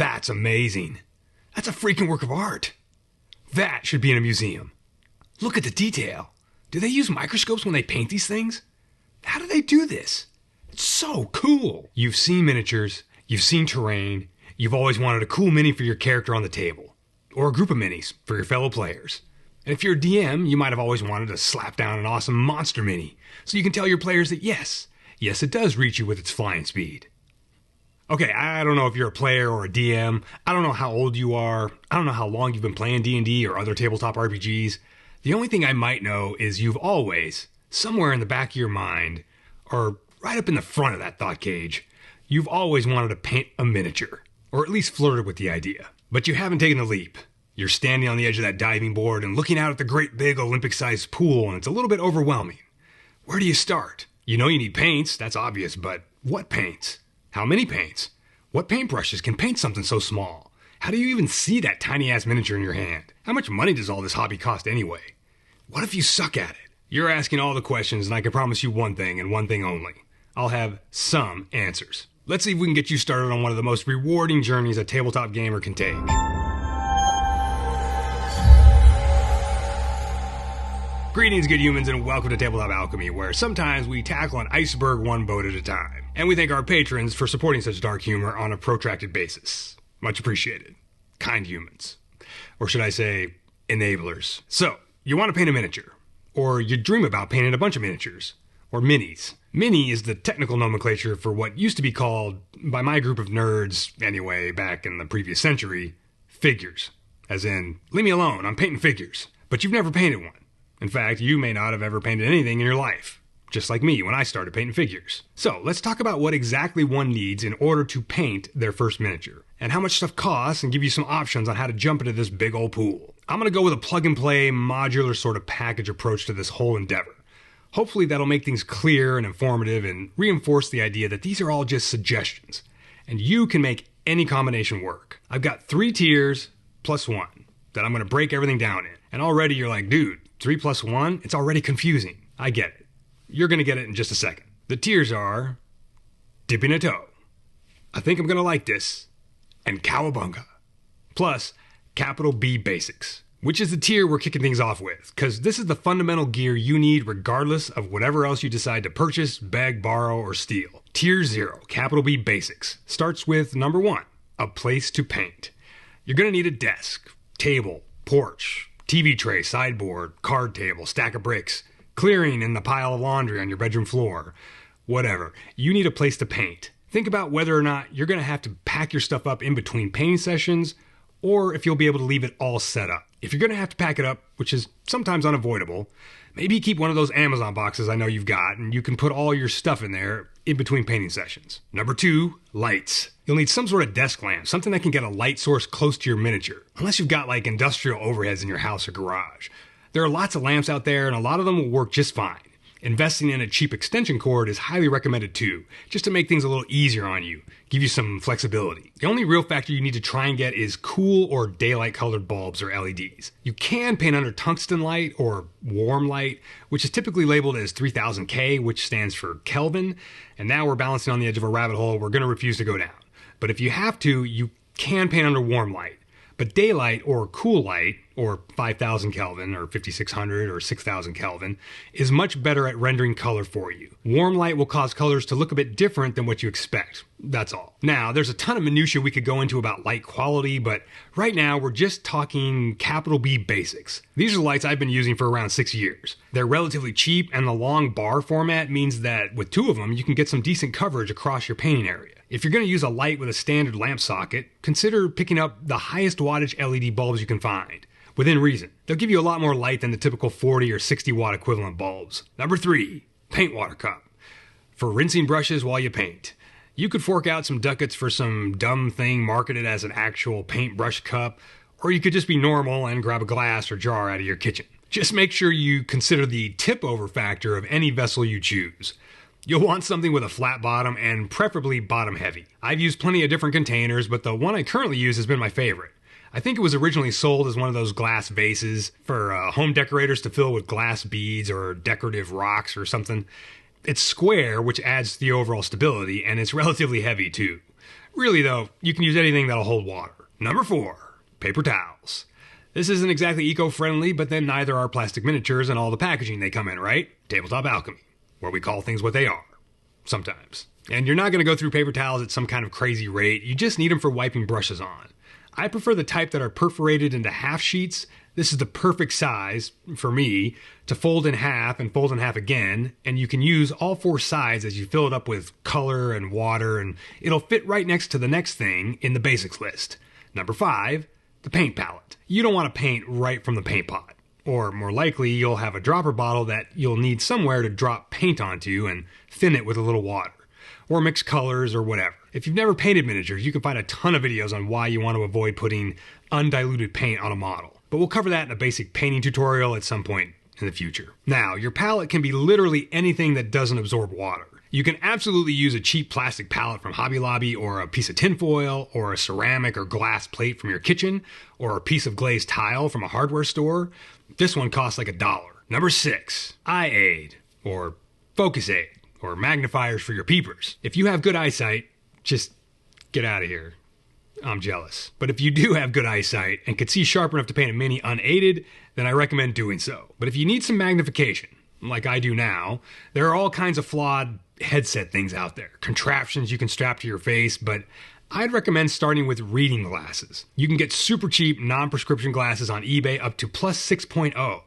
That's amazing. That's a freaking work of art. That should be in a museum. Look at the detail. Do they use microscopes when they paint these things? How do they do this? It's so cool. You've seen miniatures, you've seen terrain, you've always wanted a cool mini for your character on the table. Or a group of minis for your fellow players. And if you're a DM, you might have always wanted to slap down an awesome monster mini, so you can tell your players that yes, it does reach you with its flying speed. Okay, I don't know if you're a player or a DM, I don't know how old you are, I don't know how long you've been playing D&D or other tabletop RPGs. The only thing I might know is you've always, somewhere in the back of your mind, or right up in the front of that thought cage, you've always wanted to paint a miniature, or at least flirted with the idea. But you haven't taken the leap. You're standing on the edge of that diving board and looking out at the great big Olympic-sized pool, and it's a little bit overwhelming. Where do you start? You know you need paints, that's obvious, but what paints? How many paints? What paintbrushes can paint something so small? How do you even see that tiny-ass miniature in your hand? How much money does all this hobby cost anyway? What if you suck at it? You're asking all the questions, and I can promise you one thing and one thing only. I'll have some answers. Let's see if we can get you started on one of the most rewarding journeys a tabletop gamer can take. Greetings, good humans, and welcome to Tabletop Alchemy, where sometimes we tackle an iceberg one boat at a time. And we thank our patrons for supporting such dark humor on a protracted basis. Much appreciated. Kind humans. Or should I say, enablers. So, you want to paint a miniature. Or you dream about painting a bunch of miniatures. Or minis. Mini is the technical nomenclature for what used to be called, by my group of nerds, anyway, back in the previous century, figures. As in, leave me alone, I'm painting figures. But you've never painted one. In fact, you may not have ever painted anything in your life. Just like me when I started painting figures. So, let's talk about what exactly one needs in order to paint their first miniature. And how much stuff costs, and give you some options on how to jump into this big old pool. I'm going to go with a plug-and-play, modular sort of package approach to this whole endeavor. Hopefully that'll make things clear and informative and reinforce the idea that these are all just suggestions. And you can make any combination work. I've got 3 tiers plus 1 that I'm going to break everything down in. And already you're like, dude, 3 plus 1? It's already confusing. I get it. You're going to get it in just a second. The tiers are dipping a toe. I think I'm going to like this. And cowabunga. Plus, capital B basics. Which is the tier we're kicking things off with, because this is the fundamental gear you need regardless of whatever else you decide to purchase, beg, borrow, or steal. Tier 0, capital B basics, starts with number 1, a place to paint. You're going to need a desk, table, porch, TV tray, sideboard, card table, stack of bricks, clearing in the pile of laundry on your bedroom floor, whatever. You need a place to paint. Think about whether or not you're going to have to pack your stuff up in between painting sessions, or if you'll be able to leave it all set up. If you're going to have to pack it up, which is sometimes unavoidable, maybe keep one of those Amazon boxes I know you've got, and you can put all your stuff in there in between painting sessions. Number 2, lights. You'll need some sort of desk lamp, something that can get a light source close to your miniature, unless you've got like industrial overheads in your house or garage. There are lots of lamps out there, and a lot of them will work just fine. Investing in a cheap extension cord is highly recommended too, just to make things a little easier on you, give you some flexibility. The only real factor you need to try and get is cool or daylight colored bulbs or LEDs. You can paint under tungsten light or warm light, which is typically labeled as 3000 K, which stands for Kelvin, and now we're balancing on the edge of a rabbit hole we're going to refuse to go down. But if you have to, you can paint under warm light. But daylight or cool light, or 5000 Kelvin, or 5600, or 6000 Kelvin, is much better at rendering color for you. Warm light will cause colors to look a bit different than what you expect. That's all. Now, there's a ton of minutia we could go into about light quality, but right now we're just talking capital B basics. These are lights I've been using for around 6 years. They're relatively cheap, and the long bar format means that with 2 of them, you can get some decent coverage across your painting area. If you're going to use a light with a standard lamp socket, consider picking up the highest wattage LED bulbs you can find, within reason. They'll give you a lot more light than the typical 40 or 60 watt equivalent bulbs. Number 3, paint water cup. For rinsing brushes while you paint. You could fork out some ducats for some dumb thing marketed as an actual paintbrush cup, or you could just be normal and grab a glass or jar out of your kitchen. Just make sure you consider the tip over factor of any vessel you choose. You'll want something with a flat bottom and preferably bottom heavy. I've used plenty of different containers, but the one I currently use has been my favorite. I think it was originally sold as one of those glass vases for home decorators to fill with glass beads or decorative rocks or something. It's square, which adds to the overall stability, and it's relatively heavy too. Really though, you can use anything that'll hold water. Number 4, paper towels. This isn't exactly eco-friendly, but then neither are plastic miniatures and all the packaging they come in, right? Tabletop Alchemy, where we call things what they are. Sometimes. And you're not going to go through paper towels at some kind of crazy rate, you just need them for wiping brushes on. I prefer the type that are perforated into half sheets. This is the perfect size, for me, to fold in half and fold in half again, and you can use all 4 sides as you fill it up with color and water, and it'll fit right next to the next thing in the basics list. Number 5, the paint palette. You don't want to paint right from the paint pot. Or more likely, you'll have a dropper bottle that you'll need somewhere to drop paint onto and thin it with a little water. Or mix colors or whatever. If you've never painted miniatures, you can find a ton of videos on why you want to avoid putting undiluted paint on a model. But we'll cover that in a basic painting tutorial at some point in the future. Now, your palette can be literally anything that doesn't absorb water. You can absolutely use a cheap plastic palette from Hobby Lobby, or a piece of tinfoil, or a ceramic or glass plate from your kitchen, or a piece of glazed tile from a hardware store. This one costs like $1. Number 6, eye aid, or focus aid, or magnifiers for your peepers. If you have good eyesight, just get out of here. I'm jealous. But if you do have good eyesight and could see sharp enough to paint a mini unaided, then I recommend doing so. But if you need some magnification, like I do now, there are all kinds of flawed headset things out there, contraptions you can strap to your face, but I'd recommend starting with reading glasses. You can get super cheap non-prescription glasses on eBay up to plus 6.0.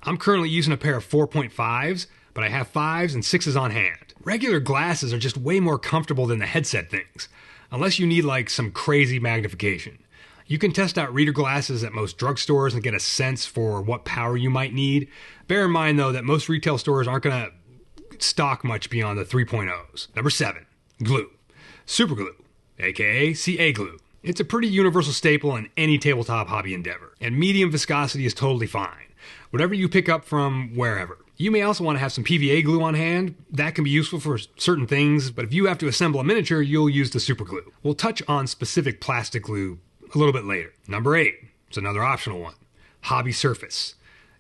I'm currently using a pair of 4.5s, but I have 5s and 6s on hand. Regular glasses are just way more comfortable than the headset things, unless you need like some crazy magnification. You can test out reader glasses at most drugstores and get a sense for what power you might need. Bear in mind though that most retail stores aren't going to stock much beyond the 3.0s. Number 7, glue. SuperGlue, aka CA glue. It's a pretty universal staple in any tabletop hobby endeavor, and medium viscosity is totally fine. Whatever you pick up from wherever. You may also want to have some PVA glue on hand. That can be useful for certain things, but if you have to assemble a miniature, you'll use the SuperGlue. We'll touch on specific plastic glue a little bit later. Number 8, it's another optional one. Hobby surface.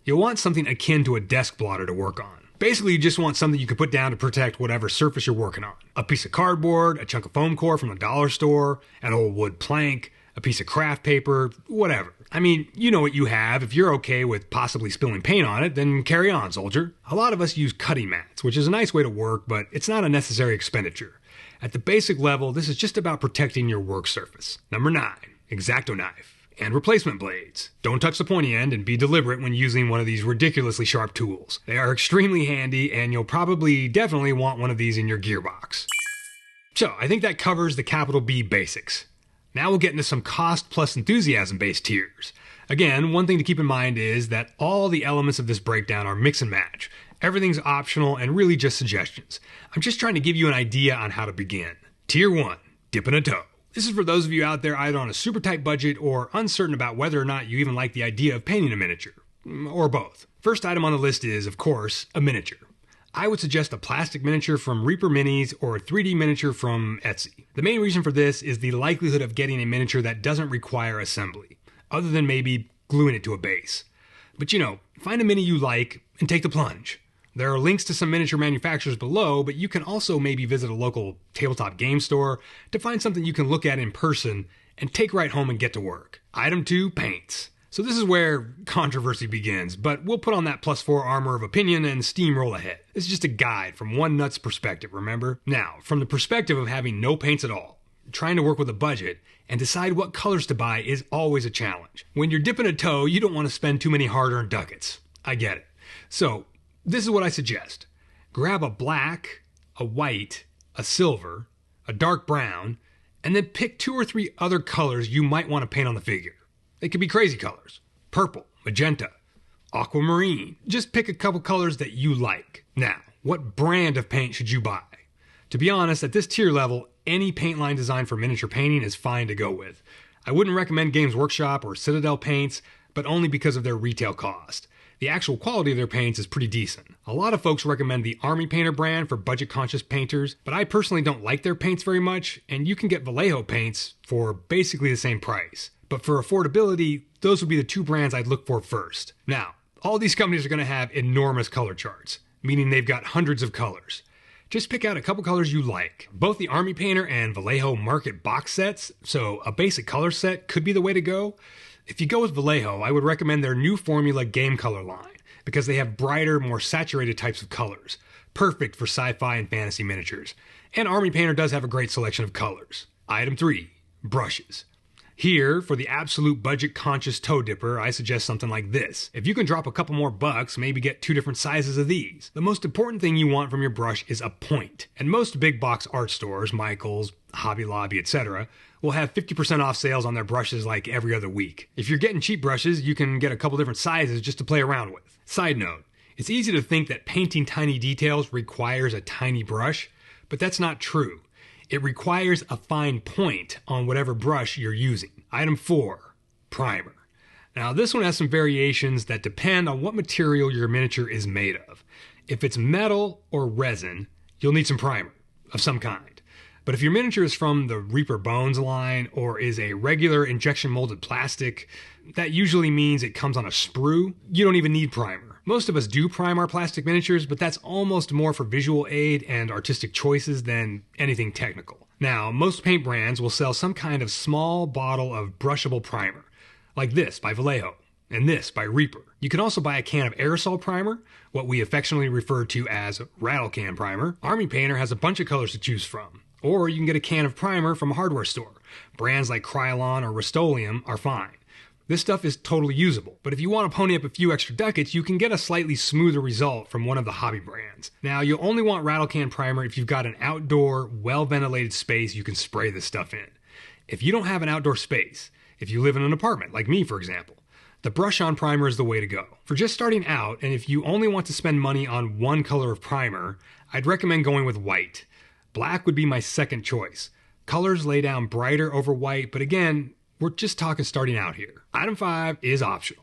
You'll want something akin to a desk blotter to work on. Basically, you just want something you can put down to protect whatever surface you're working on. A piece of cardboard, a chunk of foam core from the dollar store, an old wood plank, a piece of craft paper, whatever. I mean, you know what you have. If you're okay with possibly spilling paint on it, then carry on, soldier. A lot of us use cutting mats, which is a nice way to work, but it's not a necessary expenditure. At the basic level, this is just about protecting your work surface. Number 9, X-Acto knife. And replacement blades. Don't touch the pointy end and be deliberate when using one of these ridiculously sharp tools. They are extremely handy and you'll definitely want one of these in your gearbox. So I think that covers the capital B basics. Now we'll get into some cost plus enthusiasm based tiers. Again, one thing to keep in mind is that all the elements of this breakdown are mix and match. Everything's optional and really just suggestions. I'm just trying to give you an idea on how to begin. Tier 1, dipping a toe. This is for those of you out there either on a super tight budget or uncertain about whether or not you even like the idea of painting a miniature. Or both. First item on the list is, of course, a miniature. I would suggest a plastic miniature from Reaper Minis or a 3D miniature from Etsy. The main reason for this is the likelihood of getting a miniature that doesn't require assembly, other than maybe gluing it to a base. But find a mini you like and take the plunge. There are links to some miniature manufacturers below, but you can also maybe visit a local tabletop game store to find something you can look at in person and take right home and get to work. Item 2, paints. So this is where controversy begins, but we'll put on that +4 armor of opinion and steamroll ahead. This is just a guide from one nut's perspective, remember? Now, from the perspective of having no paints at all, trying to work with a budget and decide what colors to buy is always a challenge. When you're dipping a toe, you don't want to spend too many hard-earned ducats. I get it. So, this is what I suggest. Grab a black, a white, a silver, a dark brown, and then pick 2 or 3 other colors you might want to paint on the figure. They could be crazy colors. Purple, magenta, aquamarine. Just pick a couple colors that you like. Now, what brand of paint should you buy? To be honest, at this tier level, any paint line designed for miniature painting is fine to go with. I wouldn't recommend Games Workshop or Citadel paints, but only because of their retail cost. The actual quality of their paints is pretty decent. A lot of folks recommend the Army Painter brand for budget-conscious painters, but I personally don't like their paints very much, and you can get Vallejo paints for basically the same price. But for affordability, those would be the 2 brands I'd look for first. Now, all these companies are going to have enormous color charts, meaning they've got hundreds of colors. Just pick out a couple colors you like. Both the Army Painter and Vallejo Market box sets, so a basic color set could be the way to go. If you go with Vallejo, I would recommend their new formula game color line, because they have brighter, more saturated types of colors. Perfect for sci-fi and fantasy miniatures. And Army Painter does have a great selection of colors. Item 3, brushes. Here, for the absolute budget-conscious toe dipper, I suggest something like this. If you can drop a couple more bucks, maybe get 2 different sizes of these. The most important thing you want from your brush is a point. And most big box art stores, Michaels, Hobby Lobby, etc., will have 50% off sales on their brushes like every other week. If you're getting cheap brushes, you can get a couple different sizes just to play around with. Side note, it's easy to think that painting tiny details requires a tiny brush, but that's not true. It requires a fine point on whatever brush you're using. Item 4, primer. Now this one has some variations that depend on what material your miniature is made of. If it's metal or resin, you'll need some primer of some kind. But if your miniature is from the Reaper Bones line or is a regular injection molded plastic, that usually means it comes on a sprue. You don't even need primer. Most of us do prime our plastic miniatures, but that's almost more for visual aid and artistic choices than anything technical. Now, most paint brands will sell some kind of small bottle of brushable primer, like this by Vallejo and this by Reaper. You can also buy a can of aerosol primer, what we affectionately refer to as rattle can primer. Army Painter has a bunch of colors to choose from. Or you can get a can of primer from a hardware store. Brands like Krylon or Rust-Oleum are fine. This stuff is totally usable, but if you want to pony up a few extra ducats, you can get a slightly smoother result from one of the hobby brands. Now, you'll only want rattle can primer if you've got an outdoor, well-ventilated space you can spray this stuff in. If you don't have an outdoor space, if you live in an apartment, like me for example, the brush-on primer is the way to go. For just starting out, and if you only want to spend money on one color of primer, I'd recommend going with white. Black would be my second choice. Colors lay down brighter over white, but again, we're just talking starting out here. Item 5 is optional.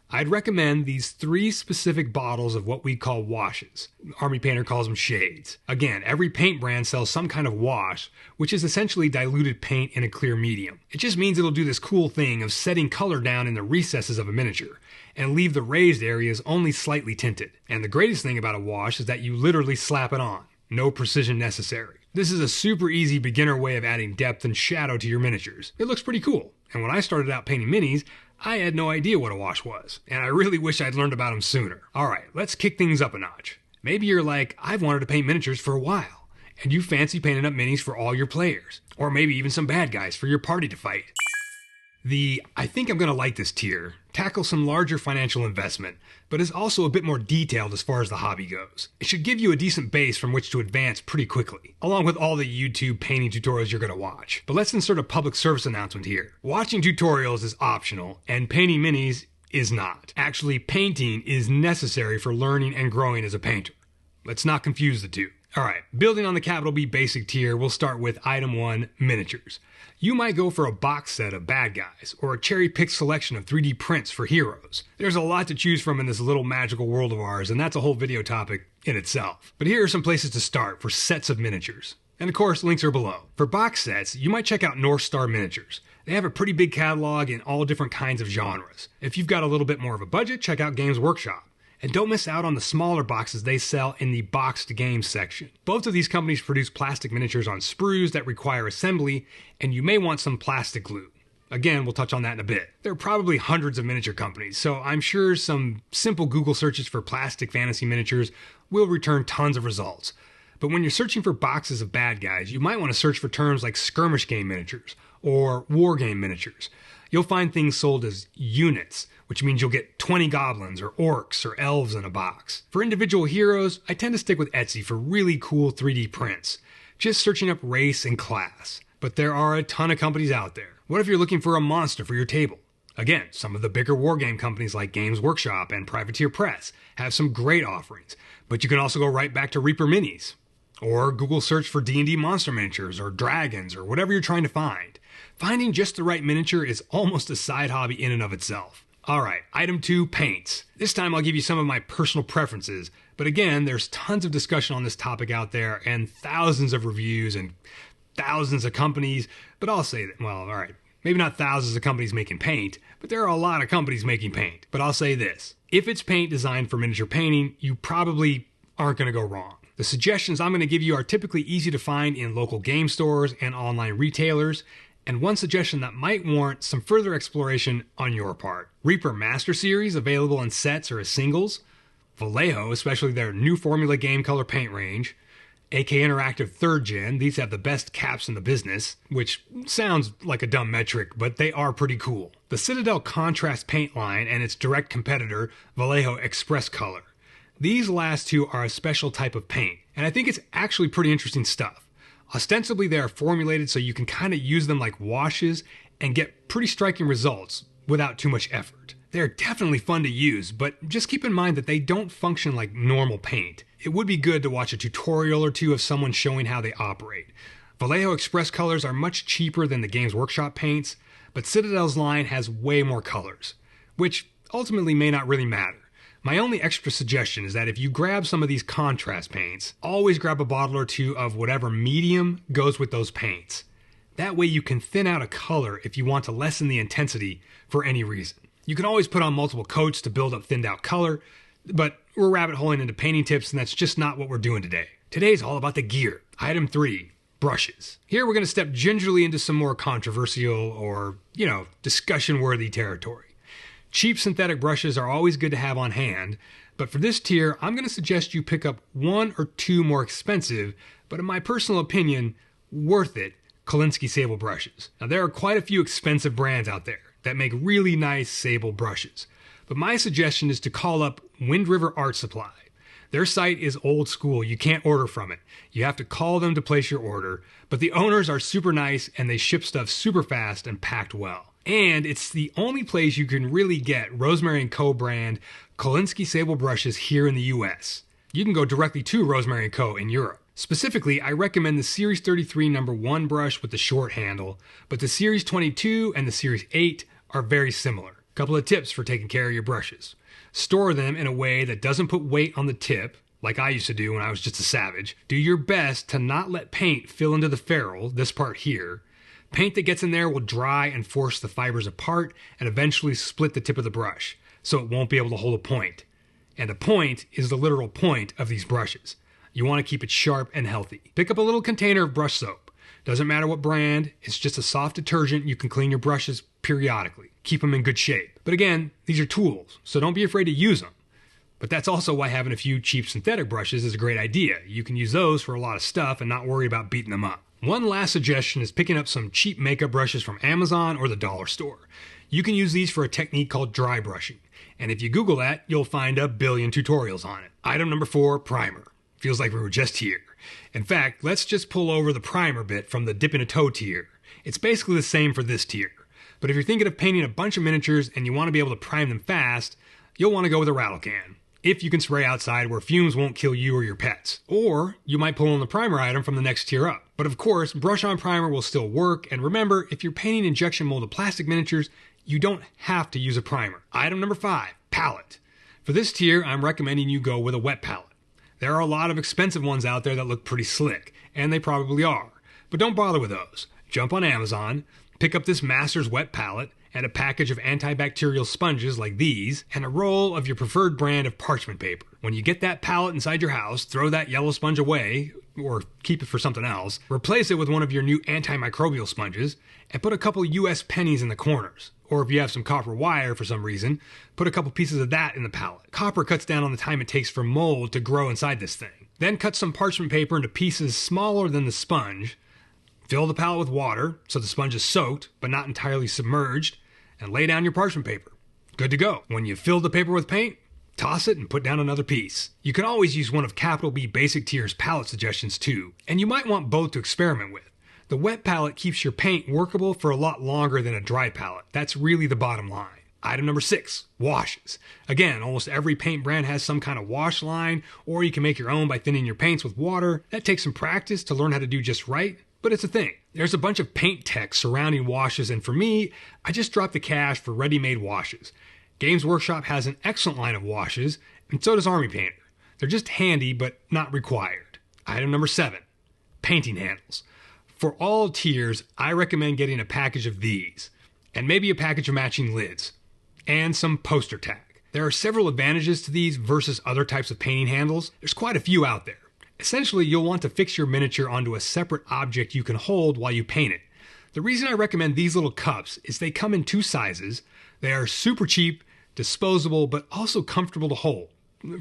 I'd recommend these 3 specific bottles of what we call washes. Army Painter calls them shades. Again, every paint brand sells some kind of wash, which is essentially diluted paint in a clear medium. It just means it'll do this cool thing of setting color down in the recesses of a miniature and leave the raised areas only slightly tinted. And the greatest thing about a wash is that you literally slap it on. No precision necessary. This is a super easy beginner way of adding depth and shadow to your miniatures. It looks pretty cool. And when I started out painting minis, I had no idea what a wash was. And I really wish I'd learned about them sooner. Alright, let's kick things up a notch. Maybe you're like, I've wanted to paint miniatures for a while. And you fancy painting up minis for all your players. Or maybe even some bad guys for your party to fight. The I think I'm gonna like this tier tackles some larger financial investment, but is also a bit more detailed as far as the hobby goes. It should give you a decent base from which to advance pretty quickly, along with all the YouTube painting tutorials you're gonna watch. But let's insert a public service announcement here. Watching tutorials is optional, and painting minis is not. Actually, painting is necessary for learning and growing as a painter. Let's not confuse the two. Alright, building on the capital B basic tier, we'll start with item 1, miniatures. You might go for a box set of bad guys, or a cherry-picked selection of 3D prints for heroes. There's a lot to choose from in this little magical world of ours, and that's a whole video topic in itself. But here are some places to start for sets of miniatures. And of course, links are below. For box sets, you might check out North Star Miniatures. They have a pretty big catalog in all different kinds of genres. If you've got a little bit more of a budget, check out Games Workshop. And don't miss out on the smaller boxes they sell in the boxed games section. Both of these companies produce plastic miniatures on sprues that require assembly, and you may want some plastic glue. Again, we'll touch on that in a bit. There are probably hundreds of miniature companies, so I'm sure some simple Google searches for plastic fantasy miniatures will return tons of results. But when you're searching for boxes of bad guys, you might want to search for terms like skirmish game miniatures or war game miniatures. You'll find things sold as units, which means you'll get 20 goblins or orcs or elves in a box. For individual heroes, I tend to stick with Etsy for really cool 3D prints, just searching up race and class. But there are a ton of companies out there. What if you're looking for a monster for your table? Again, some of the bigger wargame companies like Games Workshop and Privateer Press have some great offerings, but you can also go right back to Reaper Minis. Or Google search for D&D monster miniatures or dragons or whatever you're trying to find. Finding just the right miniature is almost a side hobby in and of itself. Alright, item 2, paints. This time I'll give you some of my personal preferences, but again, there's tons of discussion on this topic out there and thousands of reviews and thousands of companies, but I'll say that, well, alright, maybe not thousands of companies making paint, but there are a lot of companies making paint. But I'll say this, if it's paint designed for miniature painting, you probably aren't going to go wrong. The suggestions I'm going to give you are typically easy to find in local game stores and online retailers, and one suggestion that might warrant some further exploration on your part. Reaper Master Series, available in sets or as singles. Vallejo, especially their new formula game color paint range. AK Interactive 3rd Gen, these have the best caps in the business, which sounds like a dumb metric, but they are pretty cool. The Citadel Contrast paint line and its direct competitor, Vallejo Express Color. These last two are a special type of paint, and I think it's actually pretty interesting stuff. Ostensibly, they are formulated so you can kind of use them like washes and get pretty striking results without too much effort. They're definitely fun to use, but just keep in mind that they don't function like normal paint. It would be good to watch a tutorial or two of someone showing how they operate. Vallejo Express colors are much cheaper than the Games Workshop paints, but Citadel's line has way more colors, which ultimately may not really matter. My only extra suggestion is that if you grab some of these contrast paints, always grab a bottle or two of whatever medium goes with those paints. That way you can thin out a color if you want to lessen the intensity for any reason. You can always put on multiple coats to build up thinned out color, but we're rabbit holing into painting tips and that's just not what we're doing today. Today's all about the gear. Item 3, brushes. Here we're going to step gingerly into some more controversial or, discussion-worthy territory. Cheap synthetic brushes are always good to have on hand, but for this tier, I'm going to suggest you pick up one or two more expensive, but in my personal opinion, worth it, Kolinsky sable brushes. Now there are quite a few expensive brands out there that make really nice sable brushes, but my suggestion is to call up Wind River Art Supply. Their site is old school, you can't order from it. You have to call them to place your order, but the owners are super nice and they ship stuff super fast and packed well. And it's the only place you can really get Rosemary & Co. brand Kolinsky sable brushes here in the US. You can go directly to Rosemary & Co. in Europe. Specifically, I recommend the Series 33 No. 1 brush with the short handle, but the Series 22 and the Series 8 are very similar. Couple of tips for taking care of your brushes. Store them in a way that doesn't put weight on the tip, like I used to do when I was just a savage. Do your best to not let paint fill into the ferrule, this part here. Paint that gets in there will dry and force the fibers apart and eventually split the tip of the brush, so it won't be able to hold a point. And a point is the literal point of these brushes. You want to keep it sharp and healthy. Pick up a little container of brush soap. Doesn't matter what brand, it's just a soft detergent you can clean your brushes periodically. Keep them in good shape. But again, these are tools, so don't be afraid to use them. But that's also why having a few cheap synthetic brushes is a great idea. You can use those for a lot of stuff and not worry about beating them up. One last suggestion is picking up some cheap makeup brushes from Amazon or the dollar store. You can use these for a technique called dry brushing. And if you Google that, you'll find a billion tutorials on it. Item number 4, primer. Feels like we were just here. In fact, let's just pull over the primer bit from the dip in a toe tier. It's basically the same for this tier. But if you're thinking of painting a bunch of miniatures and you want to be able to prime them fast, you'll want to go with a rattle can. If you can spray outside where fumes won't kill you or your pets. Or you might pull in the primer item from the next tier up. But of course, brush-on primer will still work, and remember, if you're painting injection molded plastic miniatures, you don't have to use a primer. Item number 5, palette. For this tier, I'm recommending you go with a wet palette. There are a lot of expensive ones out there that look pretty slick, and they probably are. But don't bother with those. Jump on Amazon, pick up this Masters wet palette, and a package of antibacterial sponges like these, and a roll of your preferred brand of parchment paper. When you get that palette inside your house, throw that yellow sponge away, or keep it for something else, replace it with one of your new antimicrobial sponges, and put a couple US pennies in the corners. Or if you have some copper wire for some reason, put a couple pieces of that in the palette. Copper cuts down on the time it takes for mold to grow inside this thing. Then cut some parchment paper into pieces smaller than the sponge, fill the palette with water so the sponge is soaked but not entirely submerged, and lay down your parchment paper. Good to go. When you fill the paper with paint, toss it and put down another piece. You can always use one of Capital B Basic Tier's palette suggestions too, and you might want both to experiment with. The wet palette keeps your paint workable for a lot longer than a dry palette. That's really the bottom line. Item number 6, washes. Again, almost every paint brand has some kind of wash line, or you can make your own by thinning your paints with water. That takes some practice to learn how to do just right, but it's a thing. There's a bunch of paint tech surrounding washes, and for me, I just dropped the cash for ready-made washes. Games Workshop has an excellent line of washes, and so does Army Painter. They're just handy, but not required. Item number 7, painting handles. For all tiers, I recommend getting a package of these, and maybe a package of matching lids, and some poster tag. There are several advantages to these versus other types of painting handles. There's quite a few out there. Essentially, you'll want to fix your miniature onto a separate object you can hold while you paint it. The reason I recommend these little cups is they come in 2 sizes. They are super cheap, disposable, but also comfortable to hold.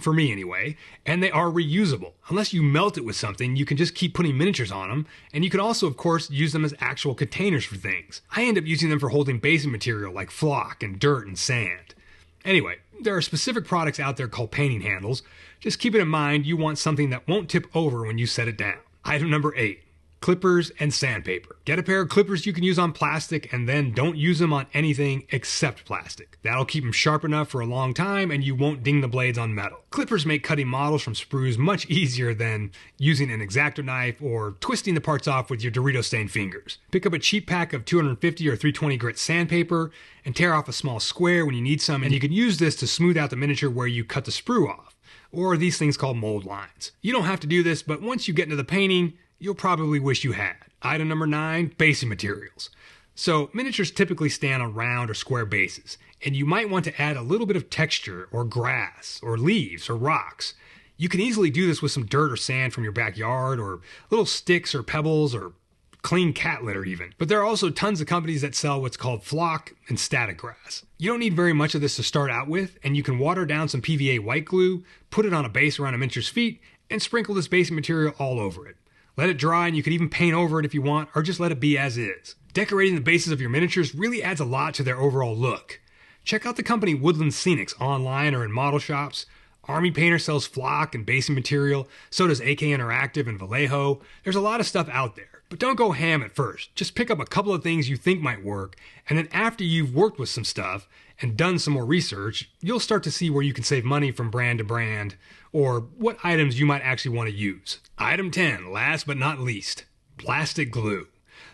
For me anyway, and they are reusable. Unless you melt it with something, you can just keep putting miniatures on them, and you can also, of course, use them as actual containers for things. I end up using them for holding basic material like flock and dirt and sand. Anyway, there are specific products out there called painting handles. Just keep it in mind you want something that won't tip over when you set it down. Item number 8. Clippers and sandpaper. Get a pair of clippers you can use on plastic and then don't use them on anything except plastic. That'll keep them sharp enough for a long time and you won't ding the blades on metal. Clippers make cutting models from sprues much easier than using an X-Acto knife or twisting the parts off with your Dorito-stained fingers. Pick up a cheap pack of 250 or 320 grit sandpaper and tear off a small square when you need some, and you can use this to smooth out the miniature where you cut the sprue off, or these things called mold lines. You don't have to do this, but once you get into the painting, you'll probably wish you had. Item number 9, basing materials. So miniatures typically stand on round or square bases, and you might want to add a little bit of texture or grass or leaves or rocks. You can easily do this with some dirt or sand from your backyard or little sticks or pebbles or clean cat litter even. But there are also tons of companies that sell what's called flock and static grass. You don't need very much of this to start out with, and you can water down some PVA white glue, put it on a base around a miniature's feet, and sprinkle this basing material all over it. Let it dry, and you can even paint over it if you want, or just let it be as is. Decorating the bases of your miniatures really adds a lot to their overall look. Check out the company Woodland Scenics online or in model shops. Army Painter sells flock and basing material, so does AK Interactive and Vallejo. There's a lot of stuff out there, but don't go ham at first. Just pick up a couple of things you think might work, and then after you've worked with some stuff and done some more research, you'll start to see where you can save money from brand to brand, or what items you might actually want to use. Item 10, last but not least, plastic glue.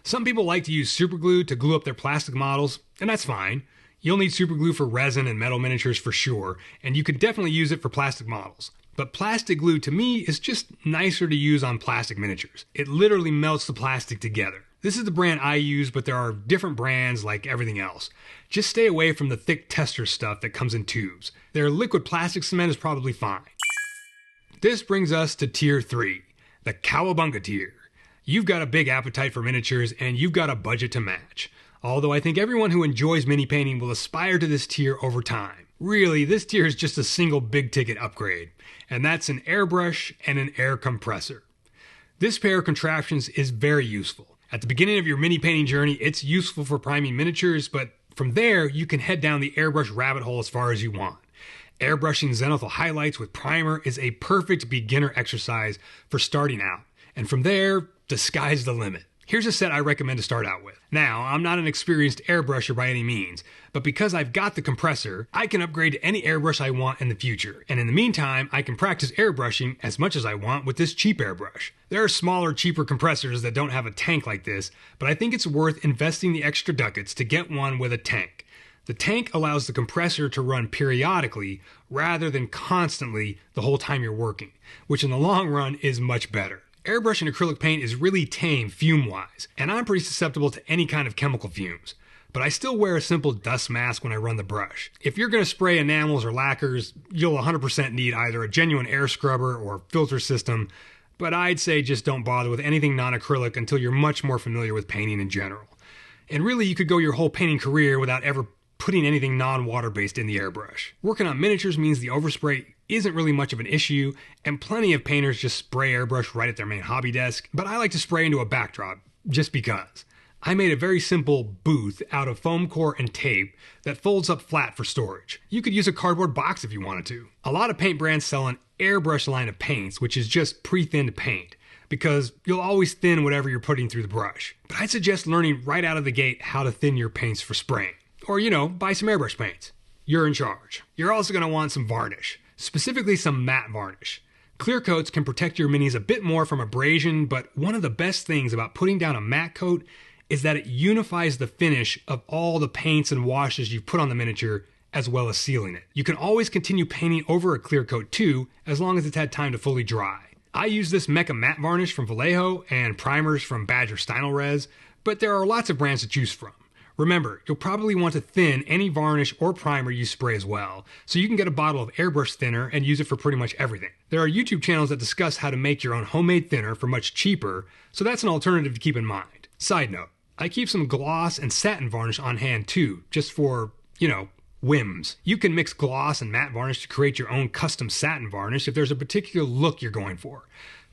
Some people like to use SuperGlue to glue up their plastic models, and that's fine. You'll need SuperGlue for resin and metal miniatures for sure, and you could definitely use it for plastic models. But plastic glue to me is just nicer to use on plastic miniatures. It literally melts the plastic together. This is the brand I use, but there are different brands like everything else. Just stay away from the thick tester stuff that comes in tubes. Their liquid plastic cement is probably fine. This brings us to tier 3, the cowabunga tier. You've got a big appetite for miniatures and you've got a budget to match. Although I think everyone who enjoys mini painting will aspire to this tier over time. Really, this tier is just a single big ticket upgrade, and that's an airbrush and an air compressor. This pair of contraptions is very useful. At the beginning of your mini painting journey, it's useful for priming miniatures, but from there, you can head down the airbrush rabbit hole as far as you want. Airbrushing zenithal highlights with primer is a perfect beginner exercise for starting out, and from there, the sky's the limit. Here's a set I recommend to start out with. Now, I'm not an experienced airbrusher by any means, but because I've got the compressor, I can upgrade to any airbrush I want in the future, and in the meantime, I can practice airbrushing as much as I want with this cheap airbrush. There are smaller, cheaper compressors that don't have a tank like this, but I think it's worth investing the extra ducats to get one with a tank. The tank allows the compressor to run periodically rather than constantly the whole time you're working, which in the long run is much better. Airbrushing acrylic paint is really tame fume-wise, and I'm pretty susceptible to any kind of chemical fumes. But I still wear a simple dust mask when I run the brush. If you're going to spray enamels or lacquers, you'll 100% need either a genuine air scrubber or filter system, but I'd say just don't bother with anything non-acrylic until you're much more familiar with painting in general. And really, you could go your whole painting career without ever putting anything non-water-based in the airbrush. Working on miniatures means the overspray isn't really much of an issue, and plenty of painters just spray airbrush right at their main hobby desk, but I like to spray into a backdrop, just because. I made a very simple booth out of foam core and tape that folds up flat for storage. You could use a cardboard box if you wanted to. A lot of paint brands sell an airbrush line of paints, which is just pre-thinned paint, because you'll always thin whatever you're putting through the brush. But I'd suggest learning right out of the gate how to thin your paints for spraying. Or, buy some airbrush paints. You're in charge. You're also going to want some varnish, specifically some matte varnish. Clear coats can protect your minis a bit more from abrasion, but one of the best things about putting down a matte coat is that it unifies the finish of all the paints and washes you've put on the miniature, as well as sealing it. You can always continue painting over a clear coat too, as long as it's had time to fully dry. I use this Mecha matte varnish from Vallejo and primers from Badger Stynylrez, but there are lots of brands to choose from. Remember, you'll probably want to thin any varnish or primer you spray as well, so you can get a bottle of airbrush thinner and use it for pretty much everything. There are YouTube channels that discuss how to make your own homemade thinner for much cheaper, so that's an alternative to keep in mind. Side note, I keep some gloss and satin varnish on hand too, just for, whims. You can mix gloss and matte varnish to create your own custom satin varnish if there's a particular look you're going for.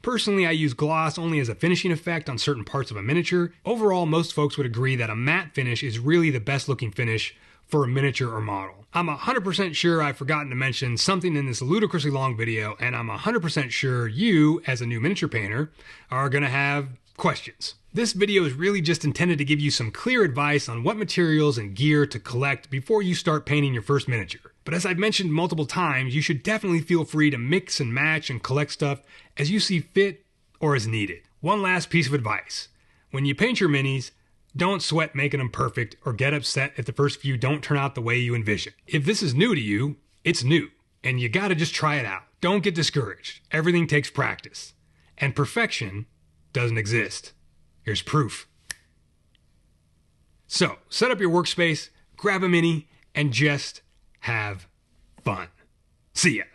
Personally, I use gloss only as a finishing effect on certain parts of a miniature. Overall, most folks would agree that a matte finish is really the best looking finish for a miniature or model. I'm 100% sure I've forgotten to mention something in this ludicrously long video, and I'm 100% sure you, as a new miniature painter, are going to have questions. This video is really just intended to give you some clear advice on what materials and gear to collect before you start painting your first miniature. But as I've mentioned multiple times, you should definitely feel free to mix and match and collect stuff as you see fit or as needed. One last piece of advice. When you paint your minis, don't sweat making them perfect or get upset if the first few don't turn out the way you envision. If this is new to you, it's new, and you gotta just try it out. Don't get discouraged. Everything takes practice. And perfection doesn't exist. Here's proof. So, set up your workspace, grab a mini, and just have fun. See ya.